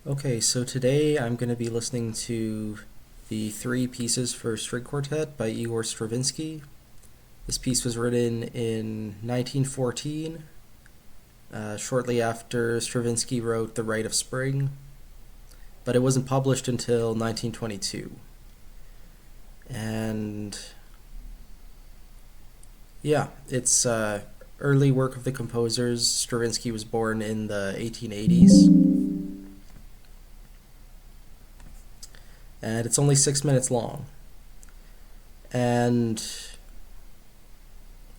Okay, so today I'm going to be listening to the three pieces for string quartet by Igor Stravinsky. This piece was written in 1914, shortly after Stravinsky wrote The Rite of Spring, but it wasn't published until 1922. And yeah, it's early work of the composers. Stravinsky was born in the 1880s, and it's only 6 minutes long. And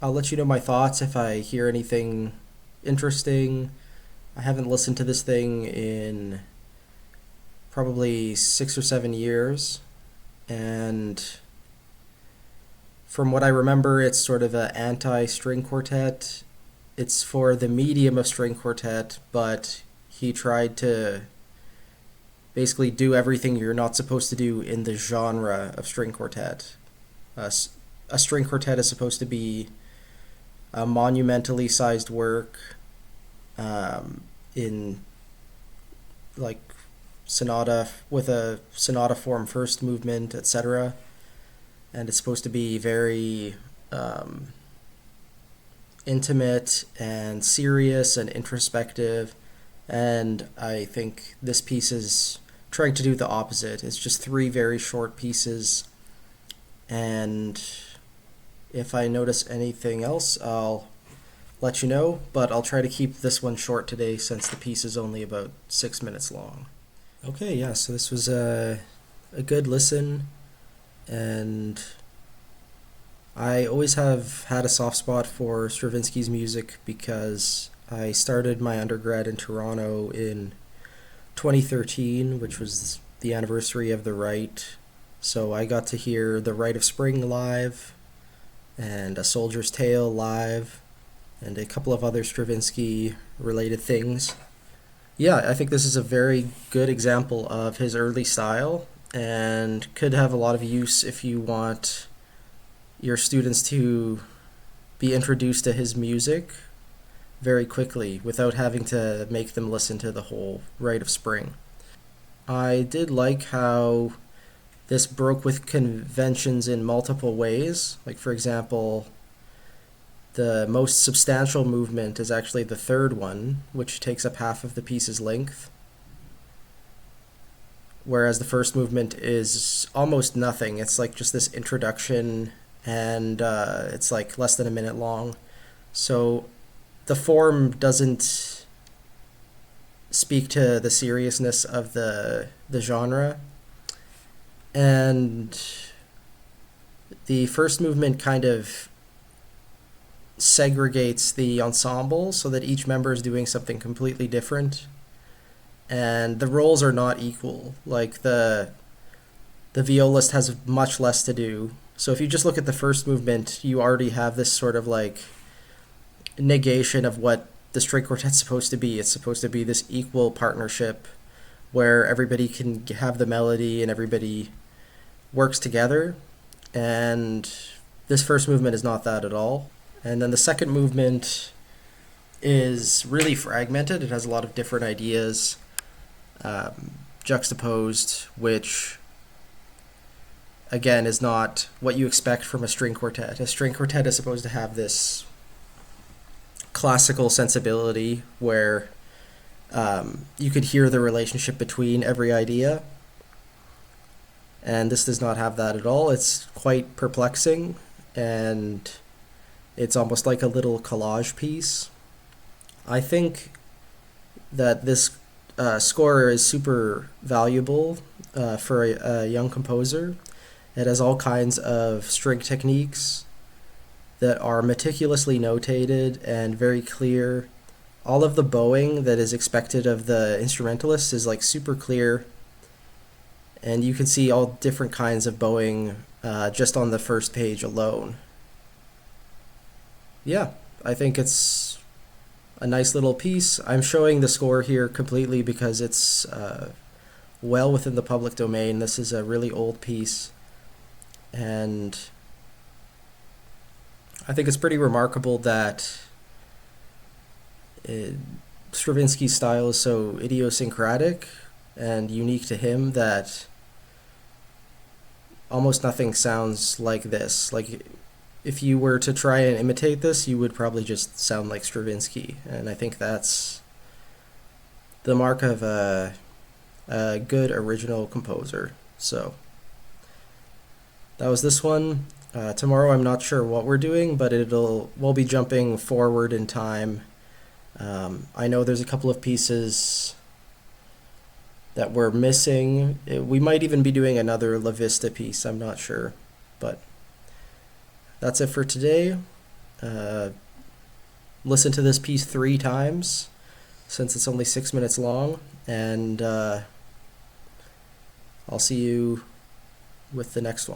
I'll let you know my thoughts if I hear anything interesting. I haven't listened to this thing in probably 6 or 7 years, and from what I remember, it's sort of an anti-string quartet. It's for the medium of string quartet, but he tried to basically do everything you're not supposed to do in the genre of string quartet. A string quartet is supposed to be a monumentally sized work, in like sonata with a sonata form first movement, etc. And it's supposed to be very intimate and serious and introspective. And I think this piece is trying to do the opposite. It's just three very short pieces, and if I notice anything else, I'll let you know, but I'll try to keep this one short today since the piece is only about 6 minutes long. Okay, yeah, so this was a good listen, and I always have had a soft spot for Stravinsky's music because I started my undergrad in Toronto in 2013, which was the anniversary of The Rite. So I got to hear The Rite of Spring live, and A Soldier's Tale live, and a couple of other Stravinsky related things. Yeah, I think this is a very good example of his early style and could have a lot of use if you want your students to be introduced to his music very quickly without having to make them listen to the whole Rite of Spring. I did like how this broke with conventions in multiple ways. Like, for example, the most substantial movement is actually the third one, which takes up half of the piece's length, whereas the first movement is almost nothing. It's like just this introduction, and it's like less than a minute long. So the form doesn't speak to the seriousness of the genre, and the first movement kind of segregates the ensemble so that each member is doing something completely different, and the roles are not equal. Like the violist has much less to do. So if you just look at the first movement, you already have this sort of like negation of what the string quartet's supposed to be. It's supposed to be this equal partnership where everybody can have the melody and everybody works together, and this first movement is not that at all. And then the second movement is really fragmented. It has a lot of different ideas juxtaposed, which again is not what you expect from a string quartet. A string quartet is supposed to have this classical sensibility where you could hear the relationship between every idea, and this does not have that at all. It's quite perplexing, and it's almost like a little collage piece. I think that this score is super valuable for a young composer. It has all kinds of string techniques that are meticulously notated and very clear. All of the bowing that is expected of the instrumentalist is like super clear, and you can see all different kinds of bowing just on the first page alone. Yeah, I think it's a nice little piece. I'm showing the score here completely because it's well within the public domain. This is a really old piece, and I think it's pretty remarkable that Stravinsky's style is so idiosyncratic, and unique to him that almost nothing sounds like this. Like, if you were to try and imitate this, you would probably just sound like Stravinsky, and I think that's the mark of a good original composer. So that was this one. Tomorrow I'm not sure what we're doing, but we'll be jumping forward in time. I know there's a couple of pieces that we're missing. We might even be doing another La Vista piece, I'm not sure. But that's it for today. Listen to this piece 3 times since it's only 6 minutes long, and I'll see you with the next one.